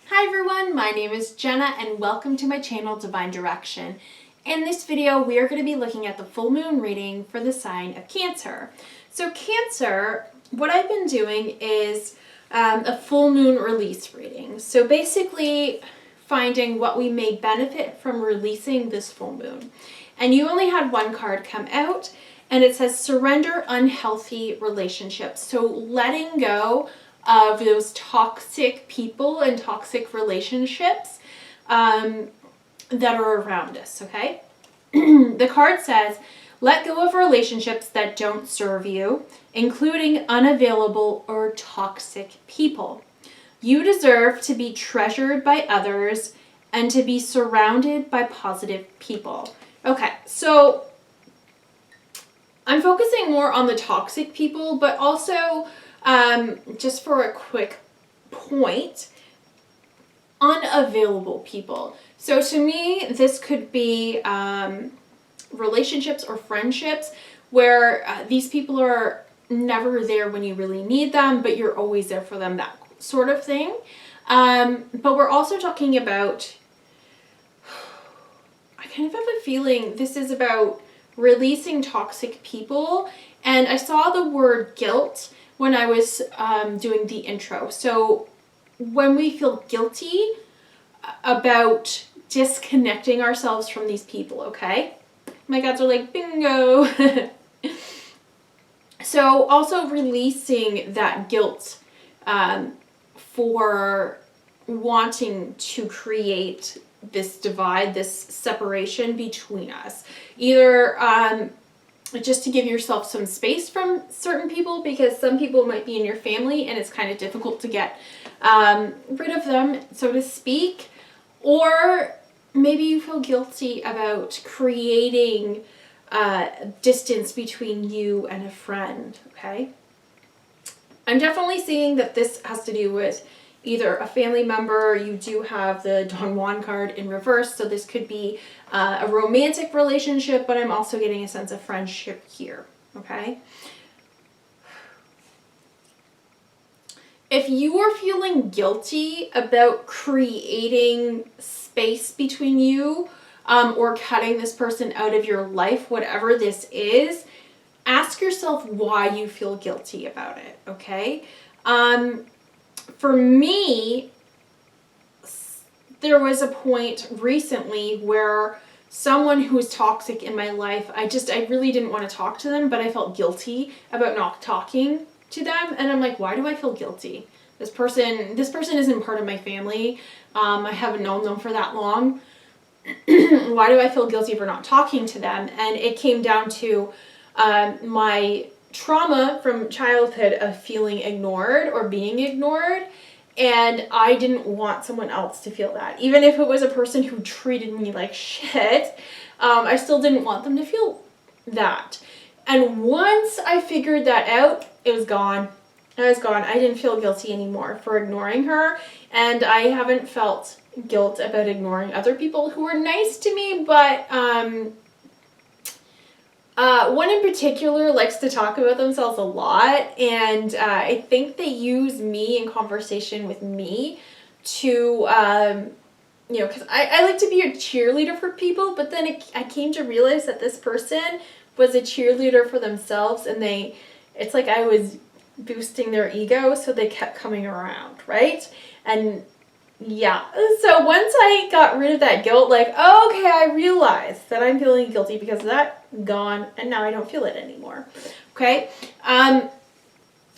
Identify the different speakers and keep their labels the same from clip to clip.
Speaker 1: Hi everyone, my name is Jenna and welcome to my channel Divine Direction. In this video, we are going to be looking at the full moon reading for the sign of Cancer. So Cancer, what I've been doing is a full moon release reading. So basically finding what we may benefit from releasing this full moon. And you only had one card come out and it says surrender unhealthy relationships. So letting go of those toxic people and toxic relationships that are around us, okay? The card says, let go of relationships that don't serve you, including unavailable or toxic people. You deserve to be treasured by others and to be surrounded by positive people. Okay, so I'm focusing more on the toxic people, but also just for a quick point, unavailable people. So to me, this could be relationships or friendships where these people are never there when you really need them, but you're always there for them, that sort of thing. But we're also talking about, I kind of have a feeling this is about releasing toxic people. And I saw the word guilt when I was doing the intro. So when we feel guilty about disconnecting ourselves from these people, okay? My guys are like, bingo. So also releasing that guilt for wanting to create this divide, this separation between us. Either just to give yourself some space from certain people, because some people might be in your family and it's kind of difficult to get rid of them, so to speak. Or maybe you feel guilty about creating distance between you and a friend, okay? I'm definitely seeing that this has to do with either a family member. You do have the Don Juan card in reverse, so this could be a romantic relationship, but I'm also getting a sense of friendship here, okay? If you are feeling guilty about creating space between you or cutting this person out of your life, whatever this is, ask yourself why you feel guilty about it, okay? For me, there was a point recently where someone who was toxic in my life, I really didn't want to talk to them, but I felt guilty about not talking to them. And I'm like, why do I feel guilty? This person isn't part of my family. I haven't known them for that long. Why do I feel guilty for not talking to them? And it came down to my trauma from childhood of feeling ignored or being ignored, and I didn't want someone else to feel that. Even if it was a person who treated me like shit, I still didn't want them to feel that. And once I figured that out, it was gone. I was gone. I didn't feel guilty anymore for ignoring her, and I haven't felt guilt about ignoring other people who were nice to me, but one in particular likes to talk about themselves a lot, and I think they use me in conversation with me to, because I like to be a cheerleader for people, but then I came to realize that this person was a cheerleader for themselves, and it's like I was boosting their ego, so they kept coming around, right? And yeah, so once I got rid of that guilt, like, oh, okay, I realized that I'm feeling guilty because of that, gone, and now I don't feel it anymore, okay?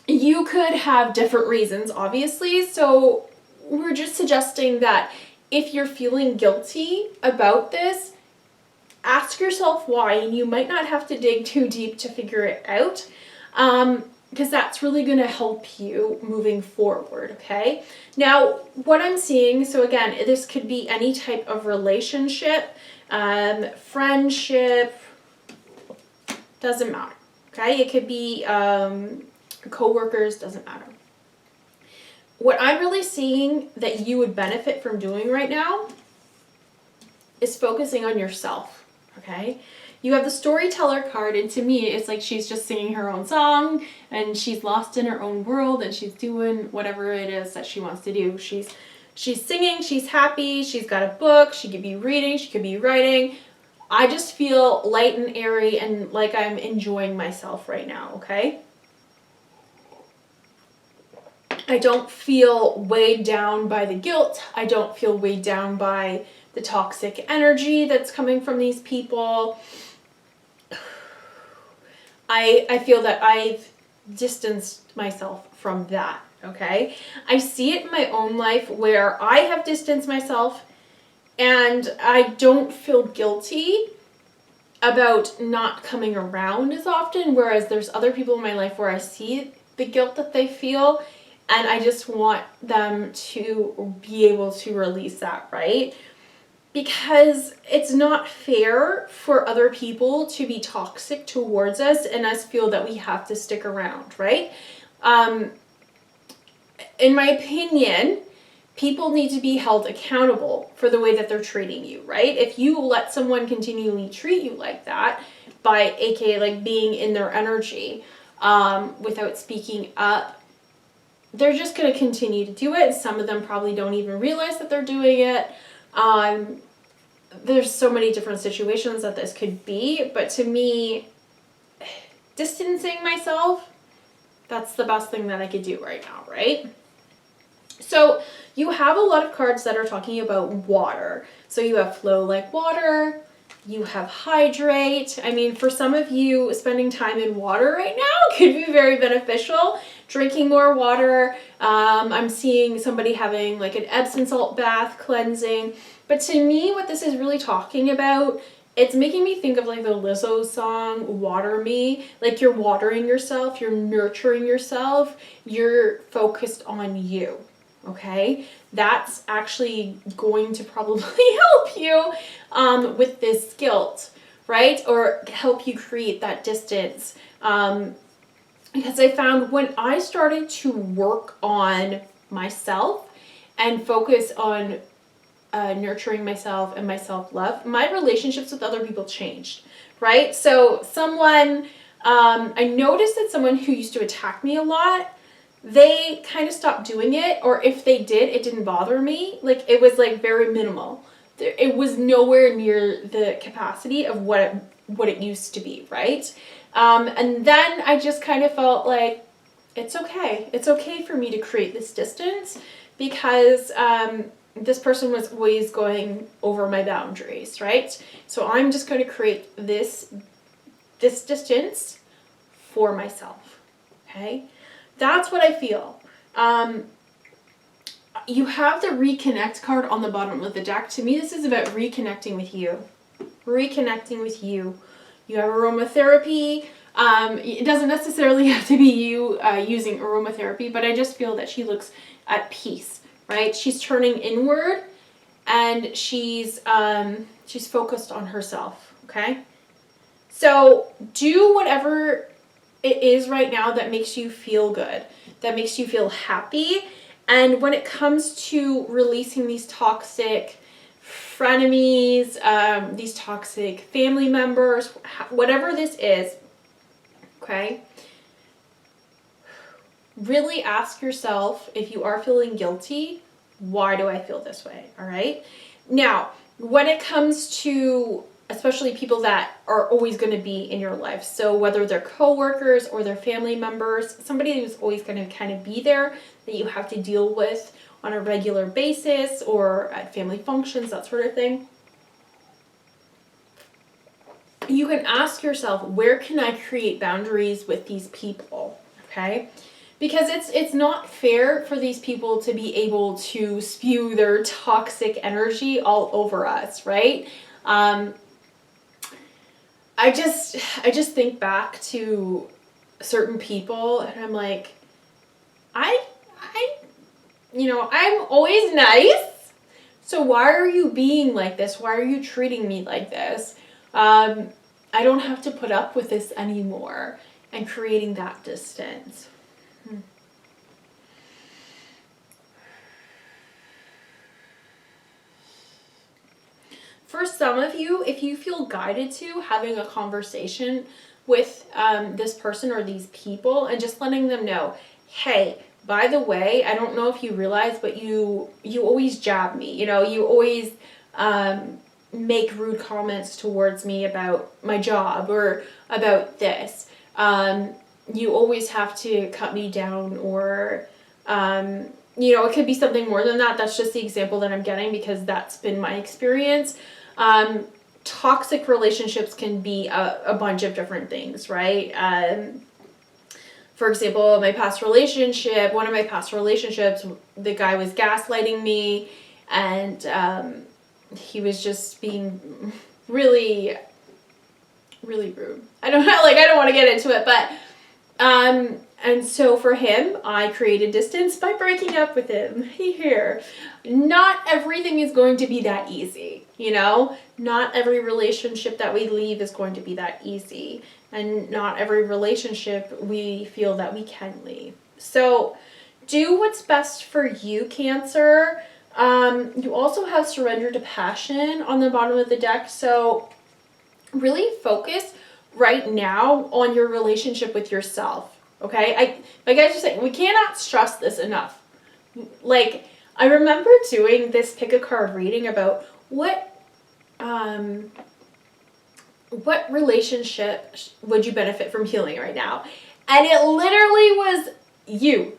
Speaker 1: You could have different reasons, obviously, so we're just suggesting that if you're feeling guilty about this, ask yourself why, and you might not have to dig too deep to figure it out, because that's really going to help you moving forward, okay? Now, what I'm seeing, so again, this could be any type of relationship, friendship, doesn't matter, okay? It could be co-workers, doesn't matter. What I'm really seeing that you would benefit from doing right now is focusing on yourself, okay? You have the storyteller card, and to me, it's like she's just singing her own song, and she's lost in her own world, and she's doing whatever it is that she wants to do. She's She's singing, she's happy, she's got a book, she could be reading, she could be writing. I just feel light and airy and like I'm enjoying myself right now, okay? I don't feel weighed down by the guilt. I don't feel weighed down by the toxic energy that's coming from these people. I feel that I've distanced myself from that, okay? I see it in my own life where I have distanced myself and I don't feel guilty about not coming around as often, whereas there's other people in my life where I see the guilt that they feel and I just want them to be able to release that, right? Because it's not fair for other people to be toxic towards us and us feel that we have to stick around, right? In my opinion, people need to be held accountable for the way that they're treating you, right? If you let someone continually treat you like that, by aka like being in their energy without speaking up, they're just going to continue to do it. Some of them probably don't even realize that they're doing it. There's so many different situations that this could be, but to me, distancing myself, that's the best thing that I could do right now, right? So you have a lot of cards that are talking about water. So you have flow like water, you have hydrate. I mean, for some of you, spending time in water right now could be very beneficial. Drinking more water. I'm seeing somebody having like an Epsom salt bath, cleansing. But to me, what this is really talking about, it's making me think of like the Lizzo song, Water Me. Like you're watering yourself, you're nurturing yourself, you're focused on you, okay? That's actually going to probably help you with this guilt, right? Or help you create that distance. Because I found when I started to work on myself and focus on nurturing myself and my self-love, my relationships with other people changed, right? So I noticed that someone who used to attack me a lot, they kind of stopped doing it, or if they did, it didn't bother me. Like it was like very minimal. It was nowhere near the capacity of what it used to be, right? And then I just kind of felt like it's okay. It's okay for me to create this distance because this person was always going over my boundaries, right? So I'm just going to create this distance for myself, okay? That's what I feel. You have the reconnect card on the bottom of the deck. To me, this is about reconnecting with you. Reconnecting with you. You have aromatherapy. It doesn't necessarily have to be you using aromatherapy, but I just feel that she looks at peace, right? She's turning inward and she's focused on herself, okay? So do whatever it is right now that makes you feel good, that makes you feel happy. And when it comes to releasing these toxic frenemies, these toxic family members, whatever this is, okay, really ask yourself, if you are feeling guilty, why do I feel this way, all right? Now, when it comes to especially people that are always going to be in your life, so whether they're coworkers or they're family members, somebody who's always going to kind of be there that you have to deal with on a regular basis or at family functions, that sort of thing, you can ask yourself, where can I create boundaries with these people, okay? Because it's not fair for these people to be able to spew their toxic energy all over us, right? I just think back to certain people and I'm like, I'm always nice. So why are you being like this? Why are you treating me like this? I don't have to put up with this anymore, and creating that distance. For some of you, if you feel guided to having a conversation with this person or these people and just letting them know, hey, by the way, I don't know if you realize, but you always jab me. You know, you always make rude comments towards me about my job or about this. You always have to cut me down, or you know, it could be something more than that. That's just the example that I'm getting because that's been my experience. Toxic relationships can be a bunch of different things, right? For example, one of my past relationships, the guy was gaslighting me, and he was just being really, really rude. I don't want to get into it, but and so for him, I created distance by breaking up with him. Here, not everything is going to be that easy, you know? Not every relationship that we leave is going to be that easy. And not every relationship we feel that we can leave. So do what's best for you, Cancer. You also have surrender to passion on the bottom of the deck. So really focus right now on your relationship with yourself. Okay, like I just saying, we cannot stress this enough. Like, I remember doing this pick a card reading about what relationship would you benefit from healing right now, and it literally was you.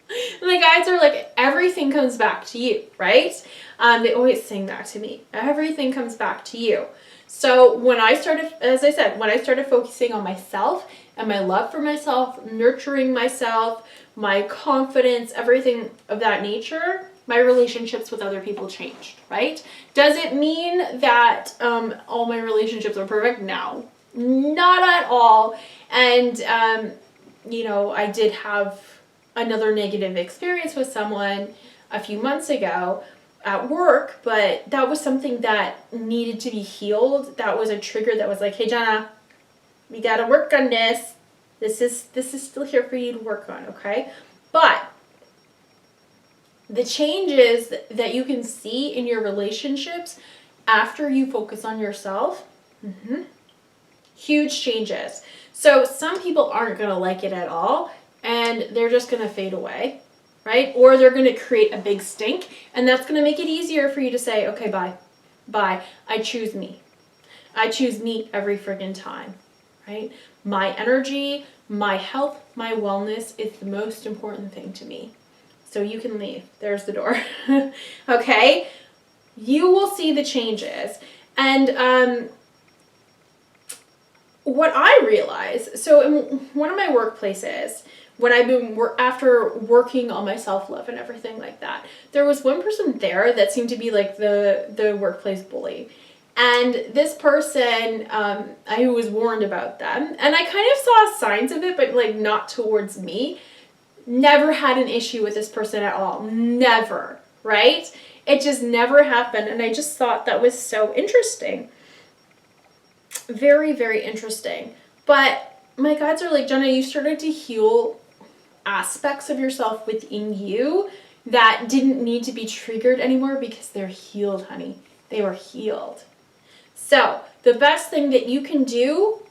Speaker 1: The guides are like, everything comes back to you, right? They always sing that to me. Everything comes back to you. So when I started, as I said, when I started focusing on myself and my love for myself, nurturing myself, my confidence, everything of that nature, my relationships with other people changed, right? Does it mean that all my relationships are perfect? No, not at all. And, you know, I did have another negative experience with someone a few months ago at work, but that was something that needed to be healed. That was a trigger that was like, hey, Jenna, we got to work on this. This is still here for you to work on, okay? But the changes that you can see in your relationships after you focus on yourself, huge changes. So some people aren't going to like it at all, and they're just going to fade away, right? Or they're going to create a big stink, and that's going to make it easier for you to say, okay, bye. I choose me. I choose me every friggin' time, right? My energy, my health, my wellness is the most important thing to me. So you can leave. There's the door. Okay? You will see the changes. And what I realize, so in one of my workplaces, when I've been after working on my self-love and everything like that, there was one person there that seemed to be like the workplace bully. And this person, I was warned about them, and I kind of saw signs of it, but like not towards me. Never had an issue with this person at all. Never, right? It just never happened, and I just thought that was so interesting. Very, very interesting. But my guides are like, Jenna, you started to heal aspects of yourself within you that didn't need to be triggered anymore because they're healed, honey. They were healed. So the best thing that you can do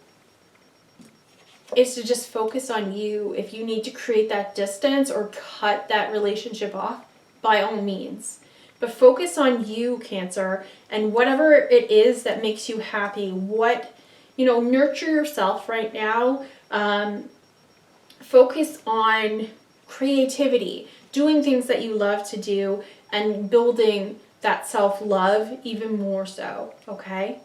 Speaker 1: is to just focus on you. If you need to create that distance or cut that relationship off, by all means. But focus on you, Cancer, and whatever it is that makes you happy. Nurture yourself right now. Focus on creativity, doing things that you love to do, and building that self-love even more so, okay?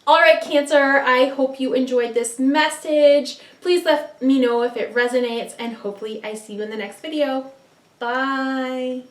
Speaker 1: All right, Cancer, I hope you enjoyed this message. Please let me know if it resonates, and hopefully I see you in the next video. Bye.